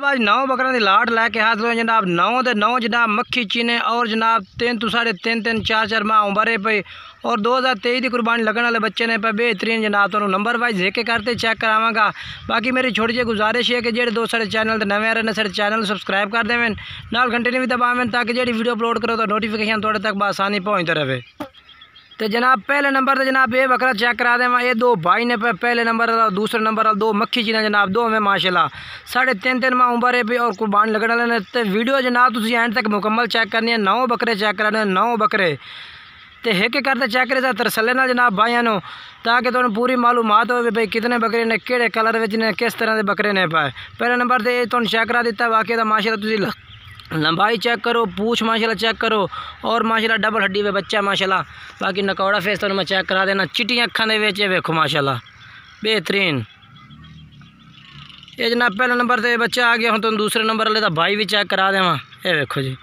आज 9 बकरा की लाट लैके हाथ लो जनाब। 9 दे 9 जनाब मक्खी चीने और जनाब 3 तो 3.5 4 माह उम्र है पे और 2023 की कुर्बानी लगने वाले बच्चे ने पे बेहतरीन जनाब। तो नंबर वाइज देखे करते चेक करावागा। बाकी मेरी छोटी जी गुजारिश है कि जेडे दोस्त साढ़े चैनल नवे आ रहे हैं साढ़े चैनल सब्सक्राइब कर देवें, नाल घंटे ने भी दबावें ताकि जेडी वीडियो अपलोड करो तो नोटिफिकेशन थोड़े तक आसानी पहुँचते रहे। तो जनाब पहले नंबर तो जनाब ये बकरा चेक करा दें। ये 2 भाई ने पे पहले नंबर और दूसरे नंबर और 2 मक्खी चीना जनाब। 2 में माशाल्लाह 3.5 माह उम्र है पे और कुर्बान लगने वाले। तो वीडियो जनाब तुम एंड तक मुकम्मल चेक करनी है। 9 बकरे चेक कराने 9 बकरे तो एक करते चेक करे तरसले ना जनाब भाइयों को ताकि तुम्हें पूरी मालूमात हो भाई कितने बकरे ने किहड़े कलर ने किस तरह के बकरे ने पाए। पहले नंबर तो ये तुम चेक करा दिता। बाकी तो माशाल्लाह तुम लंबाई चेक करो, पूछ माशाल्लाह चेक करो और माशाल्लाह डबल हड्डी में बच्चा माशाल्लाह। बाकी नकौड़ा फेस तो मैं चेक करा देना। चिट्टियां अखां दे विच वेखो माशाल्लाह बेहतरीन। ये जनाब पहले नंबर से बच्चा आ गया। हूँ तुम दूसरे नंबर वाले का भाई भी चेक करा देवा। ये वेखो जी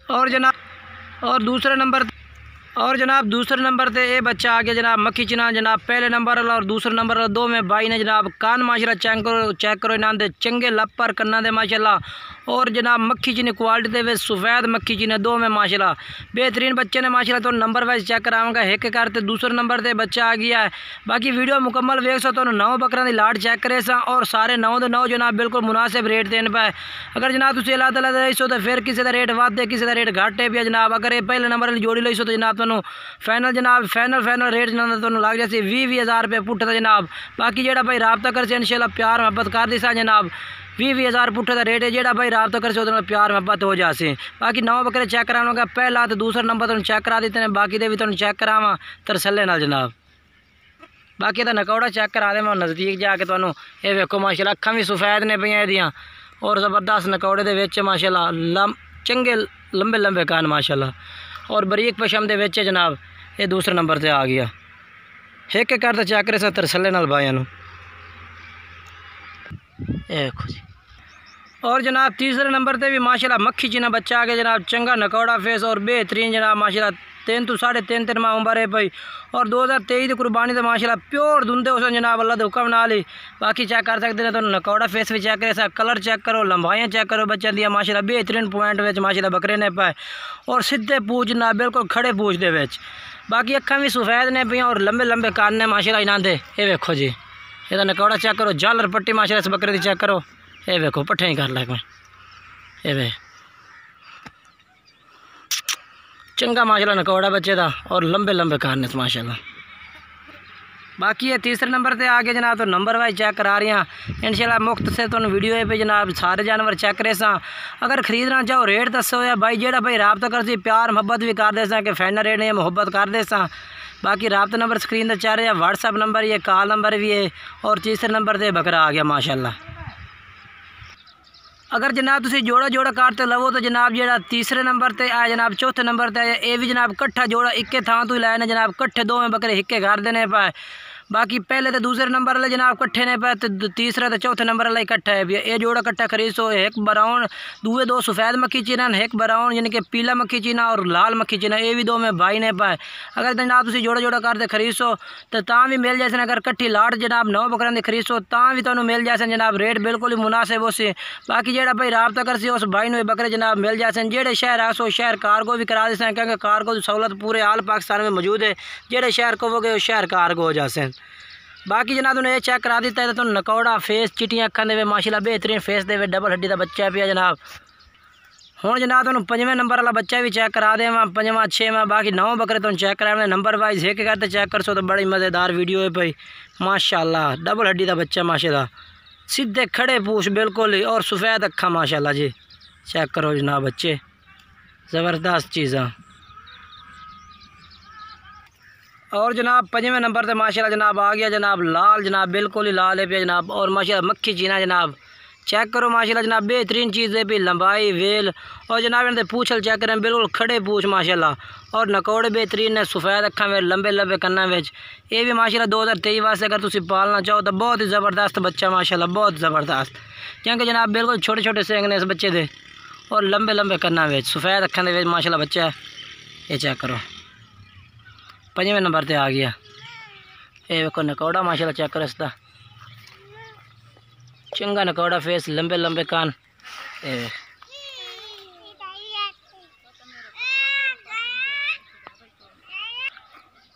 और जनाब दूसरे नंबर पे ये बच्चा आ गया जनाब मक्खी चना जनाब। पहले नंबर वाला और दूसरे नंबर वाला 2 में भाई ने जनाब कान माशाल्लाह चेक करो इन्हों दे चंगे लपर कन्ना दे माशाल्लाह। और जनाब मक्खी चीनी क्वालिटी दे सफ़ेद मक्खी चीनी 2 में माशाल्लाह बेहतरीन बच्चे ने माशाल्लाह। तो नंबर वाइज चेक कराऊंगा एक करते दूसरे नंबर पे बच्चा आ गया है। बाकी वीडियो मुकम्मल वेख सो तो 9 बकरा की लाट चेक करे सा और सारे 9 दे 9 जनाब बिल्कुल मुनासिब रेट देने पाए। अगर जनाब तुम अलग अलग रही सो तो फिर किसी का रेट वध है किसी का रेट घट है भी जनाब। अगर ये पहले नंबर वाली जोड़ी ली सो तो जनाब तुम फाइनल रेट जनाब तुम लग जाए 20,000 रुपये पुट्ठ था जनाब। बाकी जेड़ा भाई राबता कर से इंशाल्लाह प्यार मोहब्बत कर दी सा जनाब। 20,000 पुट्ठे का रेट है जेड़ा भाई राबता कर से प्यार मोहब्बत हो जासे। बाकी 9 बकरे चेक करावांगा। पहला तो दूसरा नंबर तुम चेक करा देते हैं। बाकी दे भी तुम चेक करावा तरसले नाल जनाब। बाकी तो नकौड़ा चेक करा दें नज़दीक जाके तुहानू ये वेखो माशाल्लाह अखां भी सफ़ेद ने पईयां इहदियां और ज़बरदस्त नकौड़े दे विच माशाल्लाह चंगे लंबे लंबे कान माशाल्लाह और बरीक पशम दे विच जनाब। ये दूसरे नंबर से आ गया एक करते चेक करे तरसले नाल भाइयों नू। देखो जी और जनाब तीसरे नंबर पे भी माशाल्लाह मक्खी चीना बच्चा आ गया जनाब। चंगा नकौड़ा फेस और बेहतरीन जनाब माशाल्लाह 3 तो 3.5 माह उम्र है भाई और 2023 की कुर्बानी तो माशाल्लाह प्योर धुंधे उस जनाब अल्लाह के हुक्म नाल ही। बाकी चेक कर सकते हैं तो नकौड़ा फेस भी चेक करे कलर चेक करो लंबाइयाँ चेक करो बच्चों दियाँ माशाल्लाह बेहतरीन पॉइंट में माशाल्लाह बकरे ने पाए और सीधे पूछ जनाब बिल्कुल खड़े पूछ दे विच। बाकी अखां भी सफ़ेद ने पियाँ और लंबे लंबे कान ने माशाल्लाह इन्हां दे। ये वेखो जी ये नकौड़ा चेक करो झालर पट्टी माशाल्लाह इस बकरे की चेक करो। ये वेखो पट्ठे ही कर लै ये वे चंगा माशाल्लाह नकौड़ा बच्चे का और लंबे लंबे कान माशाल्लाह। बाकी ये तीसरे नंबर पे आ गया जनाब। तो नंबर वाइज चेक करा रही हैं इंशाल्लाह मुफ्त से तुम वीडियो पे जनाब सारे जानवर चेक करे सा। अगर खरीदना चाहो रेट दसो या भाई जेड़ा भाई राबता कर सी प्यार मोहब्बत भी कर दे सा कि फाइनल रेट नहीं मोहब्बत कर दे सा। बाकी राबता नंबर स्क्रीन पर चल रहा है व्हाट्सअप नंबर ये कॉल नंबर भी है और तीसरे नंबर पर बकरा आ गया माशाल्लाह। अगर जनाब तुम जोड़ा जोड़ा करते लवो तो जनाब जेड़ा तीसरे नंबर पर आया जनाब चौथे नंबर पर आया ये भी जनाब कट्ठा जोड़ा इक्के थां तो लाए ने जनाब कट्ठे 2 में बकरे हिक्के घर देने पाए। बाकी पहले तो दूसरे नंबर वाले जनाब कट्ठे ने पाए तो तीसरा तो चौथे नंबर वाला इकट्ठा है भी ये जोड़ा कट्ठा खरीद सो। एक ब्राउन दूए 2 सफ़ेद मक्खी चीना एक ब्राउन यानी कि पीला मक्खी चीना और लाल मक्खी चीना ये भी 2 में भाई ने पाए। अगर जनाब तुम जोड़ा जोड़ा करते खरीद सो तो तां भी मिल जाए। अगर कट्ठी लाट जनाब 9 बकरों की खरीद सो तां भी तुम्हें मिल जाए जनाब रेट बिल्कुल ही मुनासिब उस। बाकी जेड़ा भाई राबता कर सी उस भाई ने बकरे जनाब मिल जाए। जेड़े शहर आ सो शहर कार्गो भी करा दें क्योंकि कार्गो की सहूलत पूरे आल पाकिस्तान में मौजूद है। जेड़े शहर को वो शहर कार्गो हो जाए। बाकी जनाब तुमने ये चेक करा दिता है तो नकौड़ा फेस चिट्टियां अखां दे माशाल्लाह बेहतरीन फेस दे डबल हड्डी का बच्चा पिया जनाब। हुण जनाब तुम 5वें नंबर वाला बच्चा भी चेक करा देवां 5वां 6वां। बाकी 9 बकरे तुम चेक करा नंबर वाइज एक करते चेक कर सो तो बड़ी मज़ेदार वीडियो है भाई माशाल्लाह। डबल हड्डी का बच्चा माशाल्लाह सीधे खड़े पूछ बिल्कुल ही और सफ़ेद अखां माशाल्लाह जी। चेक करो जनाब बच्चे ज़बरदस्त चीज़ा। और जनाब 5वें नंबर पे माशाल्लाह जनाब आ गया जनाब लाल जनाब बिल्कुल ही लाल है पे जनाब और माशाल्लाह मक्खी चीना जनाब चेक करो माशाल्लाह जनाब बेहतरीन चीज़ है भी लंबाई वेल और जनाब इनके पूछल चेक करें बिल्कुल खड़े पूछ माशाल्लाह और नकौड़े बेहतरीन है सफ़ेद अखां में लंबे लंबे कन्ना में। ये भी माशाल्लाह 2023 वास्ते अगर तुम पालना चाहो तो बहुत ही ज़बरदस्त बच्चा माशाल्लाह बहुत ज़बरदस्त क्योंकि जनाब बिल्कुल छोटे छोटे सेंग ने इस बच्चे दे और लंबे लंबे कन्ना में सफ़ेद अखां दे माशाल्लाह बच्चा है। ये चेक करो 5वें नंबर पर आ गया ये देखो नकौड़ा माशाल्लाह चेक करो इसका चंगा नकौड़ा फेस लंबे लंबे कान।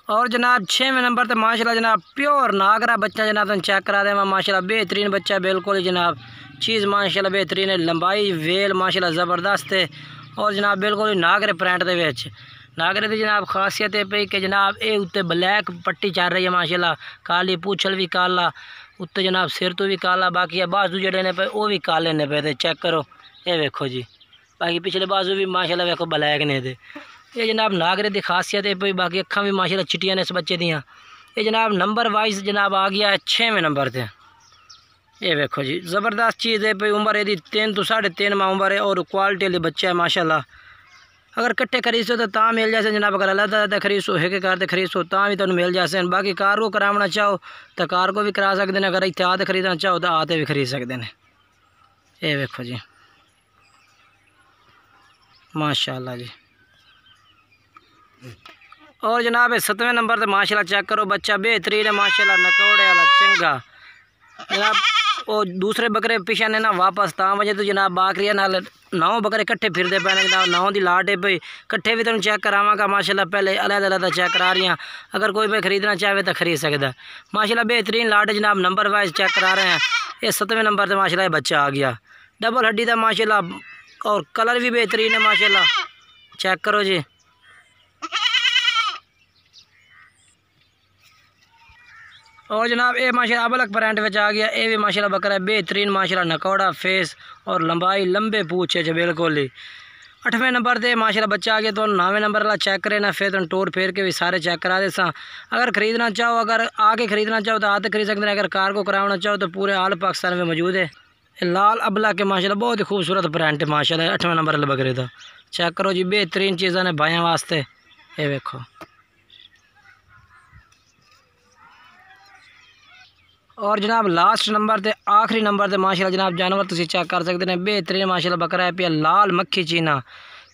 और जनाब 6वें नंबर पे माशाल्लाह जनाब प्योर नागरा बच्चा जनाब तुम चेक करा दे माशाल्लाह बेहतरीन बच्चा बिल्कुल जनाब चीज़ माशाल्लाह बेहतरीन है लंबाई वेल माशाल्लाह ज़बरदस्त है और जनाब बिल्कुल नागरे प्रिंट दे विच नागरे की जनाब खासियत है पई कि जनाब ये उत्ते ब्लैक पट्टी चल रही है माशाल्लाह काली पूछल भी काला उत्ते जनाब सिर तो भी काला बाकी बाजू जड़े ने पे वो भी काले ने पे चेक करो ये वेखो जी बाकी पिछले बाजू भी माशाल्लाह वेखो ब्लैक ने दे ये जनाब नागरे की खासियत है पई बाकी अखा भी माशाल्लाह चिट्टियां ने इस बच्चे दियाँ। ये जनाब नंबर वाइज जनाब आ गया है 6वें नंबर पर। ये देखो जी ज़बरदस्त चीज़ है भाई उम्र यदि 3 तो 3.5 माह उम्र है और क्वालिटी वाली बच्चा है माशाल्लाह। अगर कट्ठे खरीदो तो ता मिल जाए जनाब अगर अलग खरीदो एक कार खरीदो ता भी तुम मिल जाए। बाकी कार को कराना चाहो तो कार को भी करा सकते हैं अगर इतने आते खरीदना चाहो तो आते भी खरीद सकते हैं। ये देखो जी माशाल्लाह जी। और जनाब 7वें नंबर पर माशाल्लाह चेक करो बच्चा बेहतरीन है माशाल्लाह नकौड़े वाला चंगा जनाब। वो दूसरे बकरे पिछा ने ना वापस ता वजह तो जनाब बाकरिया नाल 9 बकरे कट्ठे फिरते पे जनाब 9 की लाट है पई कट्ठे भी तुम चेक करावांगा माशाल्लाह पहले अलग चेक करा रही हैं अगर कोई भाई खरीदना चाहे तो खरीद सकता है माशाल्लाह बेहतरीन लाट है जनाब नंबर वाइज चेक करा रहे हैं। ये 7वें नंबर पर माशाल्लाह बच्चा आ गया डबल हड्डी का माशाल्लाह और कलर भी बेहतरीन है माशाल्लाह चेक करो जी। और जनाब ये माशाल्लाह अबलक प्रिंट में आ गया ये भी माशाल्लाह बकरा है बेहतरीन माशाल्लाह नकौड़ा फेस और लंबाई लंबे पूछ है बिल्कुल ही। 8वें नंबर पर माशाल्लाह बच्चा आ गया तो 9वें नंबर वाला चेक करे ना फिर तुम टोर फेर के भी सारे चेक करा दे सा। अगर खरीदना चाहो अगर आके खरीदना चाहो तो आते खरीद सकते हैं अगर कार को कराना चाहो तो पूरे आल पाकिस्तान में मौजूद है। लाल अबला के माशाल्लाह बहुत ही खूबसूरत प्रिंट है माशाल्लाह 8वें नंबर वाले बकरे का चेक करो जी बेहतरीन चीज़ा ने भाइयों वास्ते। ये देखो और जनाब लास्ट नंबर ते आखिरी नंबर ते माशाल्लाह जनाब जानवर तुम चेक कर सकते हैं बेहतरीन माशाल्लाह बकरा है पिया लाल मक्खी चीना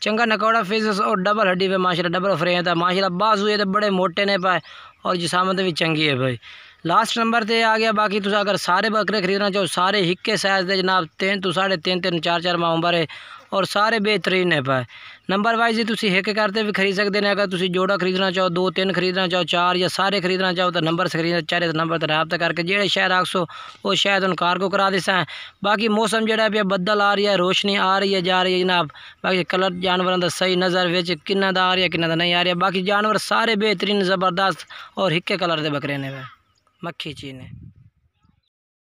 चंगा नकौड़ा फेस और डबल हड्डी पे माशाल्लाह डबल फ्रेम था माशाल्लाह बाजू ये तो बड़े मोटे ने पाए और जिसामत भी चंगी है भाई। लास्ट नंबर ते आ गया बाकी तुम अगर सारे बकरे खरीदना चाहो सारे हिक्के साइज के जनाब 3 तो 3.5 4 माह उम्र है और सारे बेहतरीन है पाए नंबर वाइज ही तुम एक करते भी खरीद सकते हैं। अगर तुम जोड़ा खरीदना चाहो 2 3 खरीदना चाहो 4 या सारे खरीदना चाहो तो नंबर से खरीदना चाहे तो नंबर पर रब्ता करके जेड़े शहर आखसो वो शायद उन कार को करा देसा है। बाकी मौसम जोड़ा पे बदल आ रही है रोशनी आ रही है जा रही है जनाब बाकी कलर जानवरों का सही नज़र विच किन्ना दा आ रही है किन्ना दा नहीं आ रही है बाकी जानवर सारे बेहतरीन ज़बरदस्त और हिक्के कलर के बकरे ने मक्खी चीज ने।